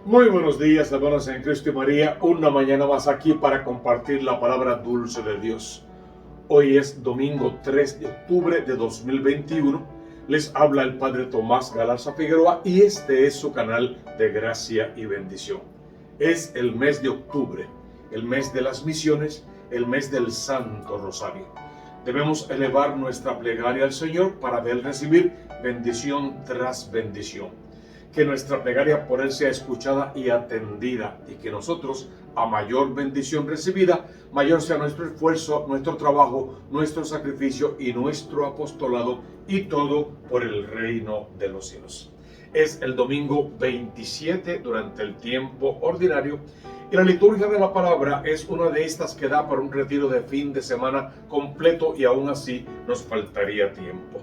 Muy buenos días, hermanos en Cristo y María. Una mañana más aquí para compartir la palabra dulce de Dios. Hoy es domingo 3 de octubre de 2021. Les habla el Padre Tomás Galarza Figueroa y este es su canal de gracia y bendición. Es el mes de octubre, el mes de las misiones, el mes del Santo Rosario. Debemos elevar nuestra plegaria al Señor para de Él recibir bendición tras bendición. Que nuestra plegaria por Él sea escuchada y atendida, y que nosotros, a mayor bendición recibida, mayor sea nuestro esfuerzo, nuestro trabajo, nuestro sacrificio y nuestro apostolado, y todo por el reino de los cielos. Es el domingo 27 durante el tiempo ordinario, y la liturgia de la palabra es una de estas que da para un retiro de fin de semana completo, y aún así nos faltaría tiempo.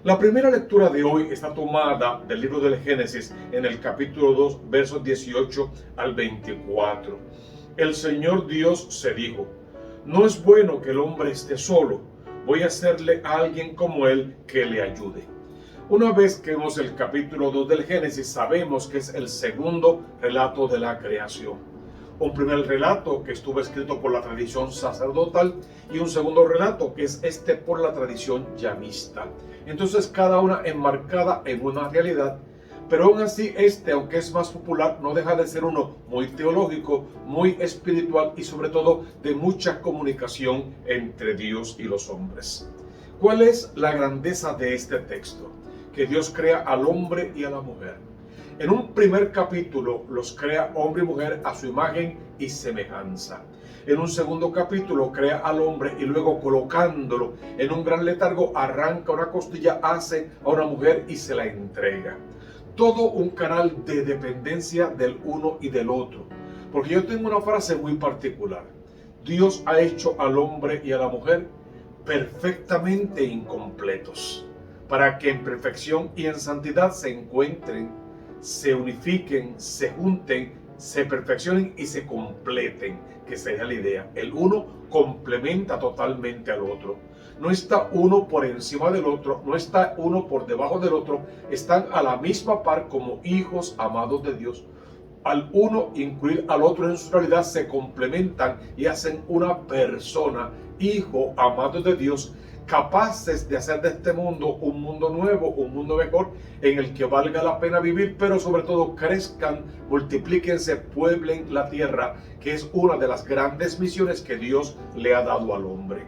La primera lectura de hoy está tomada del libro del Génesis en el capítulo 2, versos 18 al 24. El Señor Dios se dijo: no es bueno que el hombre esté solo, voy a hacerle a alguien como él que le ayude. Una vez que vemos el capítulo 2 del Génesis, sabemos que es el segundo relato de la creación. Un primer relato que estuvo escrito por la tradición sacerdotal y un segundo relato que es por la tradición llamista. Entonces cada una enmarcada en una realidad, pero aún así aunque es más popular, no deja de ser uno muy teológico, muy espiritual y sobre todo de mucha comunicación entre Dios y los hombres. ¿Cuál es la grandeza de este texto? Que Dios crea al hombre y a la mujer. En un primer capítulo los crea hombre y mujer a su imagen y semejanza. En un segundo capítulo crea al hombre y luego, colocándolo en un gran letargo, arranca una costilla, hace a una mujer y se la entrega. Todo un canal de dependencia del uno y del otro. Porque yo tengo una frase muy particular. Dios ha hecho al hombre y a la mujer perfectamente incompletos, para que en perfección y en santidad se encuentren, se unifiquen, se junten, se perfeccionen y se completen, que sería la idea. El uno complementa totalmente al otro. No está uno por encima del otro, no está uno por debajo del otro, están a la misma par como hijos amados de Dios. Al uno incluir al otro en su realidad, se complementan y hacen una persona, hijo amado de Dios, capaces de hacer de este mundo un mundo nuevo, un mundo mejor, en el que valga la pena vivir, pero sobre todo crezcan, multiplíquense, pueblen la tierra, que es una de las grandes misiones que Dios le ha dado al hombre.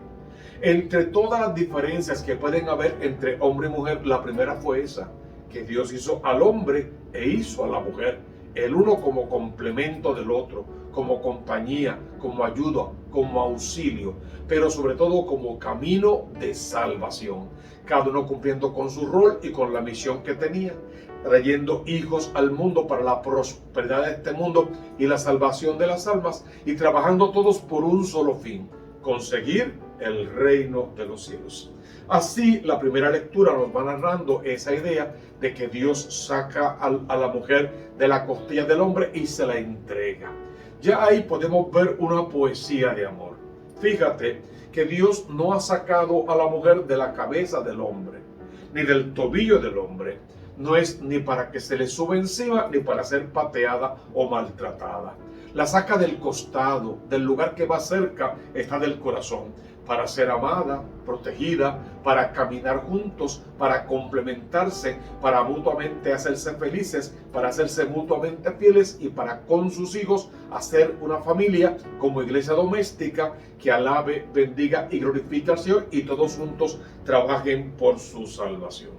Entre todas las diferencias que pueden haber entre hombre y mujer, la primera fue esa, que Dios hizo al hombre e hizo a la mujer, el uno como complemento del otro, como compañía, como ayuda, como auxilio, pero sobre todo como camino de salvación. Cada uno cumpliendo con su rol y con la misión que tenía, trayendo hijos al mundo para la prosperidad de este mundo y la salvación de las almas, y trabajando todos por un solo fin: conseguir el reino de los cielos. Así, la primera lectura nos va narrando esa idea de que Dios saca a la mujer de la costilla del hombre y se la entrega. Ya ahí podemos ver una poesía de amor. Fíjate que Dios no ha sacado a la mujer de la cabeza del hombre, ni del tobillo del hombre. No es ni para que se le suba encima, ni para ser pateada o maltratada. La saca del costado, del lugar que va cerca, está del corazón, para ser amada, protegida, para caminar juntos, para complementarse, para mutuamente hacerse felices, para hacerse mutuamente fieles y para con sus hijos hacer una familia como iglesia doméstica que alabe, bendiga y glorifique al Señor, y todos juntos trabajen por su salvación.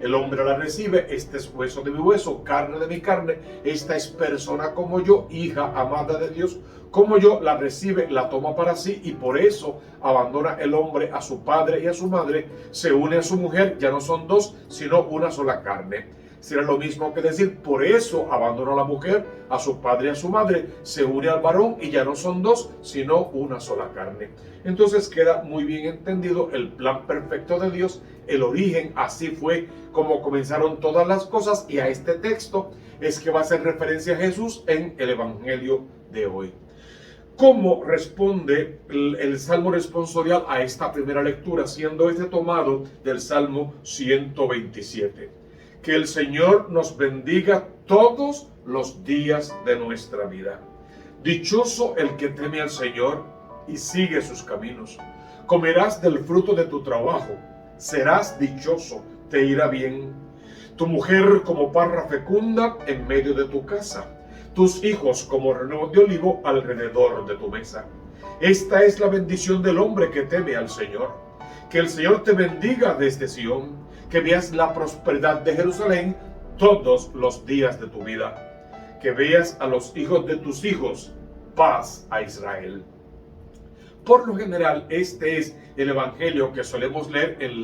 El hombre la recibe: este es hueso de mi hueso, carne de mi carne, esta es persona como yo, hija amada de Dios como yo. La recibe, la toma para sí, y por eso abandona el hombre a su padre y a su madre, se une a su mujer, ya no son dos, sino una sola carne. Será lo mismo que decir: por eso abandona a la mujer a su padre y a su madre, se une al varón y ya no son dos, sino una sola carne. Entonces queda muy bien entendido el plan perfecto de Dios, el origen. Así fue como comenzaron todas las cosas, y a este texto es que va a hacer referencia a Jesús en el Evangelio de hoy. ¿Cómo responde el Salmo responsorial a esta primera lectura, siendo tomado del Salmo 127? Que el Señor nos bendiga todos los días de nuestra vida. Dichoso el que teme al Señor y sigue sus caminos. Comerás del fruto de tu trabajo, serás dichoso, te irá bien. Tu mujer como parra fecunda en medio de tu casa, tus hijos como renuevos de olivo alrededor de tu mesa. Esta es la bendición del hombre que teme al Señor. Que el Señor te bendiga desde Sión, que veas la prosperidad de Jerusalén todos los días de tu vida. Que veas a los hijos de tus hijos, paz a Israel. Por lo general, este es el evangelio que solemos leer el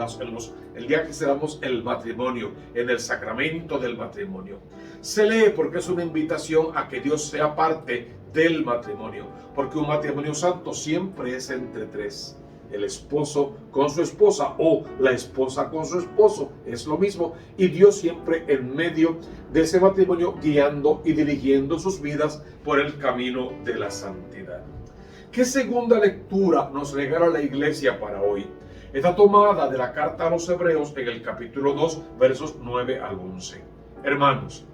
día que celebramos el matrimonio, en el sacramento del matrimonio. Se lee porque es una invitación a que Dios sea parte del matrimonio, porque un matrimonio santo siempre es entre tres. El esposo con su esposa o la esposa con su esposo, es lo mismo, y Dios siempre en medio de ese matrimonio guiando y dirigiendo sus vidas por el camino de la santidad. ¿Qué segunda lectura nos regala la Iglesia para hoy? Está tomada de la carta a los Hebreos en el capítulo 2, versos 9 al 11. Hermanos,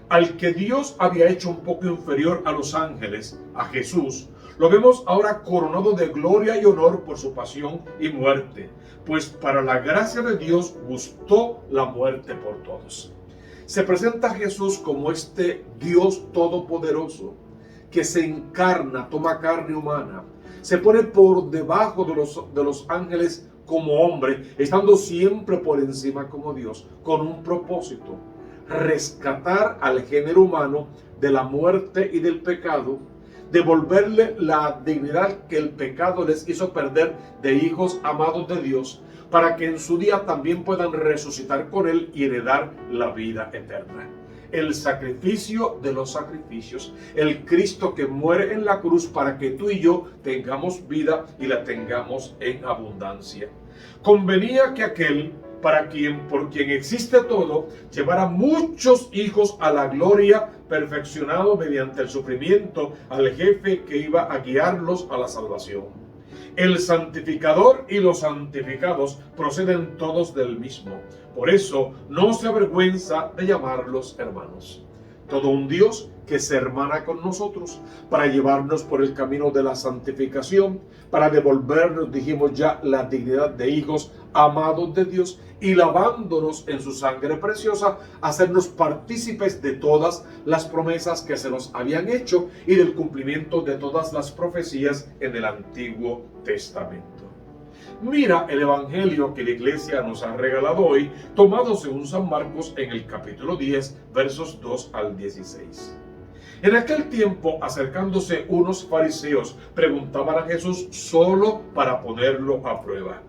al que Dios había hecho un poco inferior a los ángeles, a Jesús, lo vemos ahora coronado de gloria y honor por su pasión y muerte, pues para la gracia de Dios gustó la muerte por todos. Se presenta a Jesús como este Dios todopoderoso, que se encarna, toma carne humana, se pone por debajo de los ángeles como hombre, estando siempre por encima como Dios, con un propósito: rescatar al género humano de la muerte y del pecado, devolverle la dignidad que el pecado les hizo perder de hijos amados de Dios, para que en su día también puedan resucitar con Él y heredar la vida eterna. El sacrificio de los sacrificios, el Cristo que muere en la cruz para que tú y yo tengamos vida y la tengamos en abundancia. Convenía que aquel por quien existe todo, llevará muchos hijos a la gloria, perfeccionado mediante el sufrimiento al jefe que iba a guiarlos a la salvación. El santificador y los santificados proceden todos del mismo. Por eso no se avergüenza de llamarlos hermanos. Todo un Dios que se hermana con nosotros para llevarnos por el camino de la santificación, para devolvernos, dijimos ya, la dignidad de hijos amados de Dios y lavándonos en su sangre preciosa, hacernos partícipes de todas las promesas que se nos habían hecho y del cumplimiento de todas las profecías en el Antiguo Testamento. Mira el evangelio que la Iglesia nos ha regalado hoy, tomado según San Marcos en el capítulo 10, versos 2 al 16. En aquel tiempo, acercándose unos fariseos, preguntaban a Jesús solo para ponerlo a prueba: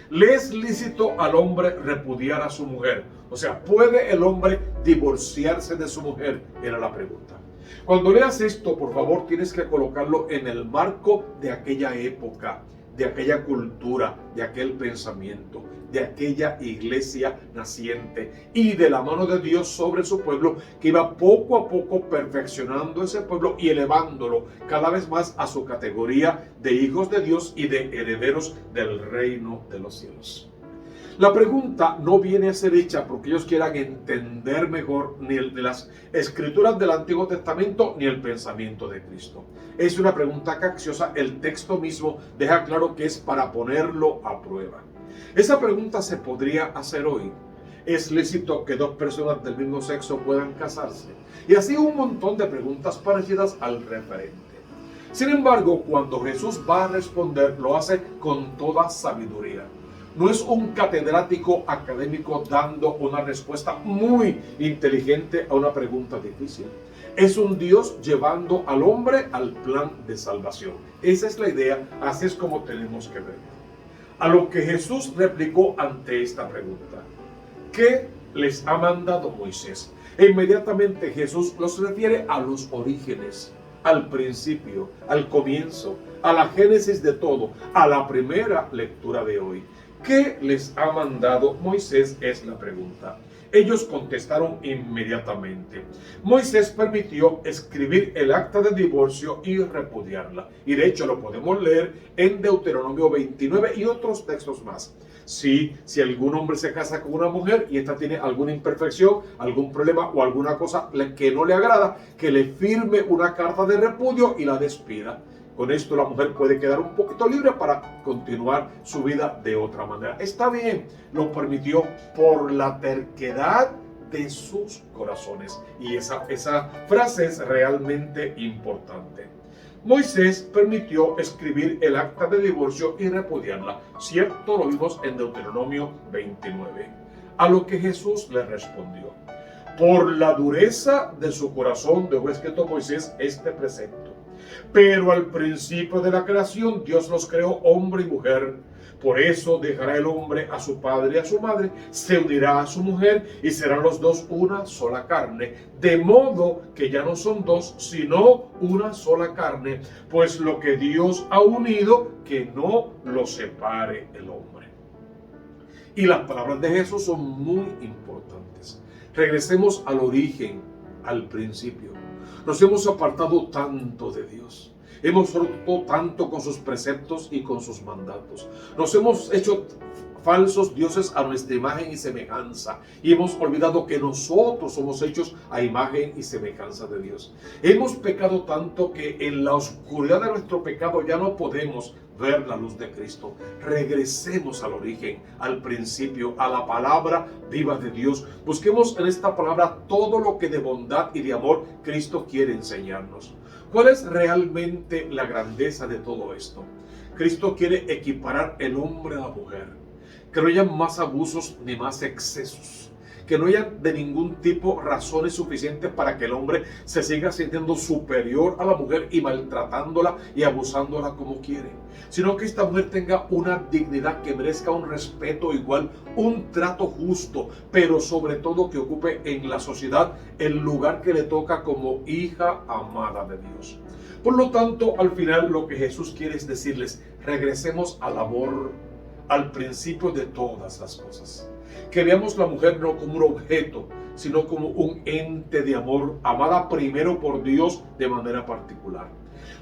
¿le es lícito al hombre repudiar a su mujer? O sea, ¿puede el hombre divorciarse de su mujer? Era la pregunta. Cuando leas esto, por favor, tienes que colocarlo en el marco de aquella época, de aquella cultura, de aquel pensamiento, de aquella iglesia naciente y de la mano de Dios sobre su pueblo, que iba poco a poco perfeccionando ese pueblo y elevándolo cada vez más a su categoría de hijos de Dios y de herederos del reino de los cielos. La pregunta no viene a ser hecha porque ellos quieran entender mejor ni de las escrituras del Antiguo Testamento ni el pensamiento de Cristo. Es una pregunta capciosa. El texto mismo deja claro que es para ponerlo a prueba. Esa pregunta se podría hacer hoy: ¿es lícito que dos personas del mismo sexo puedan casarse? Y así un montón de preguntas parecidas al referente. Sin embargo, cuando Jesús va a responder, lo hace con toda sabiduría. No es un catedrático académico dando una respuesta muy inteligente a una pregunta difícil. Es un Dios llevando al hombre al plan de salvación. Esa es la idea, así es como tenemos que ver. A lo que Jesús replicó ante esta pregunta: ¿qué les ha mandado Moisés? E inmediatamente Jesús los refiere a los orígenes, al principio, al comienzo, a la génesis de todo, a la primera lectura de hoy. ¿Qué les ha mandado Moisés? Es la pregunta. Ellos contestaron inmediatamente: Moisés permitió escribir el acta de divorcio y repudiarla. Y de hecho lo podemos leer en Deuteronomio 29 y otros textos más. Si algún hombre se casa con una mujer y esta tiene alguna imperfección, algún problema o alguna cosa que no le agrada, que le firme una carta de repudio y la despida. Con esto la mujer puede quedar un poquito libre para continuar su vida de otra manera. Está bien, lo permitió por la terquedad de sus corazones. Y esa frase es realmente importante. Moisés permitió escribir el acta de divorcio y repudiarla. Cierto, lo vimos en Deuteronomio 29. A lo que Jesús le respondió: por la dureza de su corazón dejó escrito Moisés este precepto. Pero al principio de la creación Dios los creó hombre y mujer. Por eso dejará el hombre a su padre y a su madre, se unirá a su mujer y serán los dos una sola carne. De modo que ya no son dos, sino una sola carne. Pues lo que Dios ha unido, que no lo separe el hombre. Y las palabras de Jesús son muy importantes. Regresemos al origen, al principio. Nos hemos apartado tanto de Dios. Hemos roto tanto con sus preceptos y con sus mandatos. Nos hemos hecho falsos dioses a nuestra imagen y semejanza. Y hemos olvidado que nosotros somos hechos a imagen y semejanza de Dios. Hemos pecado tanto que en la oscuridad de nuestro pecado ya no podemos ver la luz de Cristo. Regresemos al origen, al principio, a la palabra viva de Dios. Busquemos en esta palabra todo lo que de bondad y de amor Cristo quiere enseñarnos. ¿Cuál es realmente la grandeza de todo esto? Cristo quiere equiparar el hombre a la mujer. Que no haya más abusos ni más excesos. Que no haya de ningún tipo razones suficientes para que el hombre se siga sintiendo superior a la mujer y maltratándola y abusándola como quiere. Sino que esta mujer tenga una dignidad que merezca un respeto igual, un trato justo, pero sobre todo que ocupe en la sociedad el lugar que le toca como hija amada de Dios. Por lo tanto, al final lo que Jesús quiere es decirles: regresemos al amor, al principio de todas las cosas. Que veamos la mujer no como un objeto, sino como un ente de amor, amada primero por Dios de manera particular.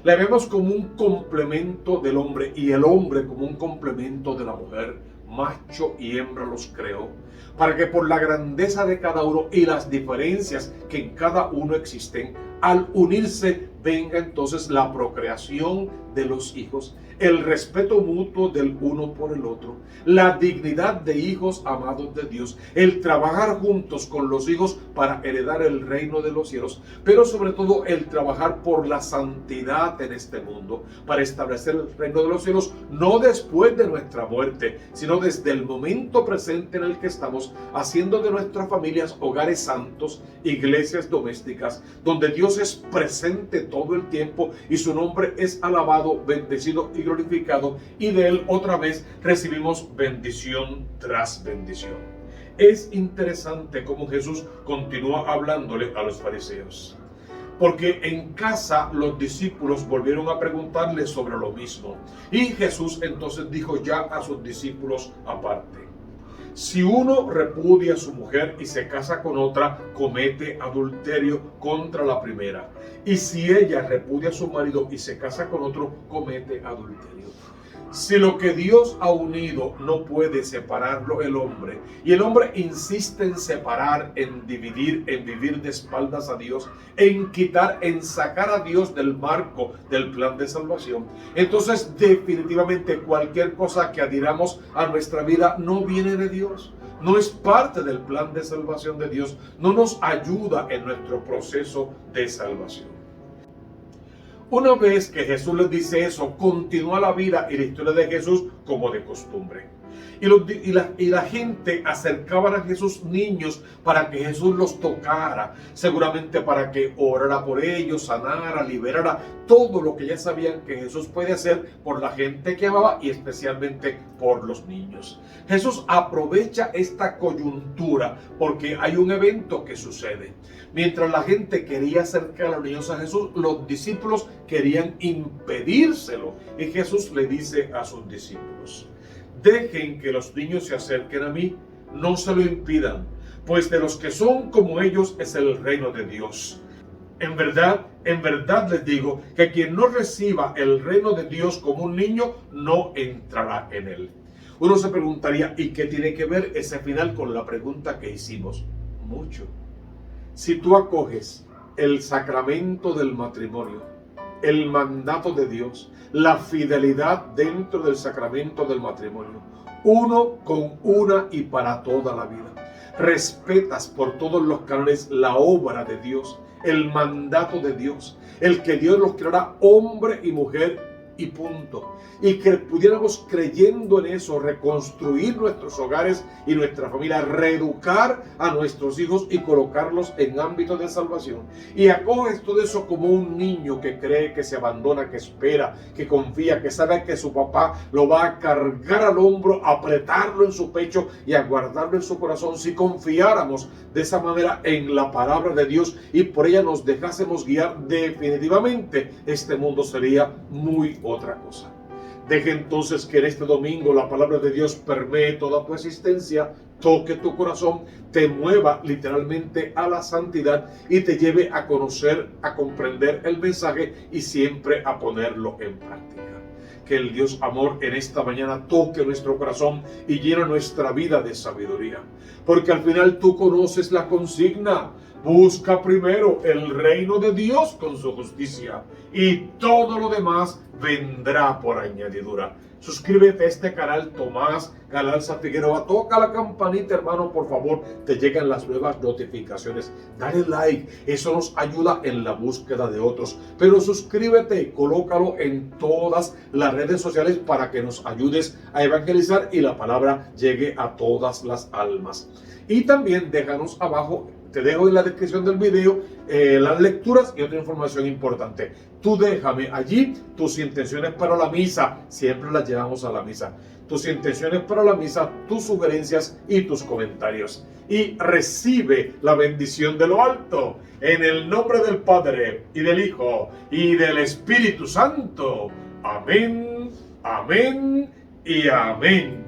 La vemos como un complemento del hombre y el hombre como un complemento de la mujer. Macho y hembra los creó, para que por la grandeza de cada uno y las diferencias que en cada uno existen, al unirse venga entonces la procreación de los hijos, el respeto mutuo del uno por el otro, la dignidad de hijos amados de Dios, el trabajar juntos con los hijos para heredar el reino de los cielos, pero sobre todo el trabajar por la santidad en este mundo, para establecer el reino de los cielos, no después de nuestra muerte, sino desde el momento presente en el que estamos, haciendo de nuestras familias hogares santos, iglesias domésticas, donde Dios es presente todo el tiempo y su nombre es alabado, bendecido y glorificado, y de él otra vez recibimos bendición tras bendición. Es interesante cómo Jesús continúa hablándole a los fariseos, porque en casa los discípulos volvieron a preguntarle sobre lo mismo, y Jesús entonces dijo ya a sus discípulos aparte: si uno repudia a su mujer y se casa con otra, comete adulterio contra la primera. Y si ella repudia a su marido y se casa con otro, comete adulterio. Si lo que Dios ha unido no puede separarlo el hombre, y el hombre insiste en separar, en dividir, en vivir de espaldas a Dios, en quitar, en sacar a Dios del marco del plan de salvación, entonces definitivamente cualquier cosa que adhiramos a nuestra vida no viene de Dios, no es parte del plan de salvación de Dios, no nos ayuda en nuestro proceso de salvación. Una vez que Jesús les dice eso, continúa la vida y la historia de Jesús como de costumbre. Y la gente acercaban a Jesús niños para que Jesús los tocara, seguramente para que orara por ellos, sanara, liberara, todo lo que ya sabían que Jesús puede hacer por la gente que amaba y especialmente por los niños. Jesús aprovecha esta coyuntura porque hay un evento que sucede. Mientras la gente quería acercar a los niños a Jesús, los discípulos querían impedírselo. Y Jesús le dice a sus discípulos: dejen que los niños se acerquen a mí, no se lo impidan, pues de los que son como ellos es el reino de Dios. En verdad les digo que quien no reciba el reino de Dios como un niño, no entrará en él. Uno se preguntaría, ¿y qué tiene que ver ese final con la pregunta que hicimos? Mucho. Si tú acoges el sacramento del matrimonio, el mandato de Dios, la fidelidad dentro del sacramento del matrimonio, uno con una y para toda la vida, respetas por todos los cánones la obra de Dios, el mandato de Dios, el que Dios los creará hombre y mujer y punto. Y que pudiéramos, creyendo en eso, reconstruir nuestros hogares y nuestra familia, reeducar a nuestros hijos y colocarlos en ámbitos de salvación. Y acoges todo eso como un niño que cree, que se abandona, que espera, que confía, que sabe que su papá lo va a cargar al hombro, apretarlo en su pecho y a guardarlo en su corazón. Si confiáramos de esa manera en la palabra de Dios y por ella nos dejásemos guiar, definitivamente este mundo sería muy otra cosa. Deje entonces que en este domingo la palabra de Dios permee toda tu existencia, toque tu corazón, te mueva literalmente a la santidad y te lleve a conocer, a comprender el mensaje y siempre a ponerlo en práctica. Que el Dios amor en esta mañana toque nuestro corazón y llene nuestra vida de sabiduría. Porque al final tú conoces la consigna. Busca primero el reino de Dios con su justicia y todo lo demás vendrá por añadidura. Suscríbete a este canal Tomás Galarza Figueroa. Toca la campanita, hermano, por favor. Te llegan las nuevas notificaciones. Dale like. Eso nos ayuda en la búsqueda de otros. Pero suscríbete, colócalo en todas las redes sociales para que nos ayudes a evangelizar y la palabra llegue a todas las almas. Y también déjanos abajo. Te dejo en la descripción del video las lecturas y otra información importante. Tú déjame allí tus intenciones para la misa. Siempre las llevamos a la misa. Tus intenciones para la misa, tus sugerencias y tus comentarios. Y recibe la bendición de lo alto. En el nombre del Padre, y del Hijo, y del Espíritu Santo. Amén, amén y amén.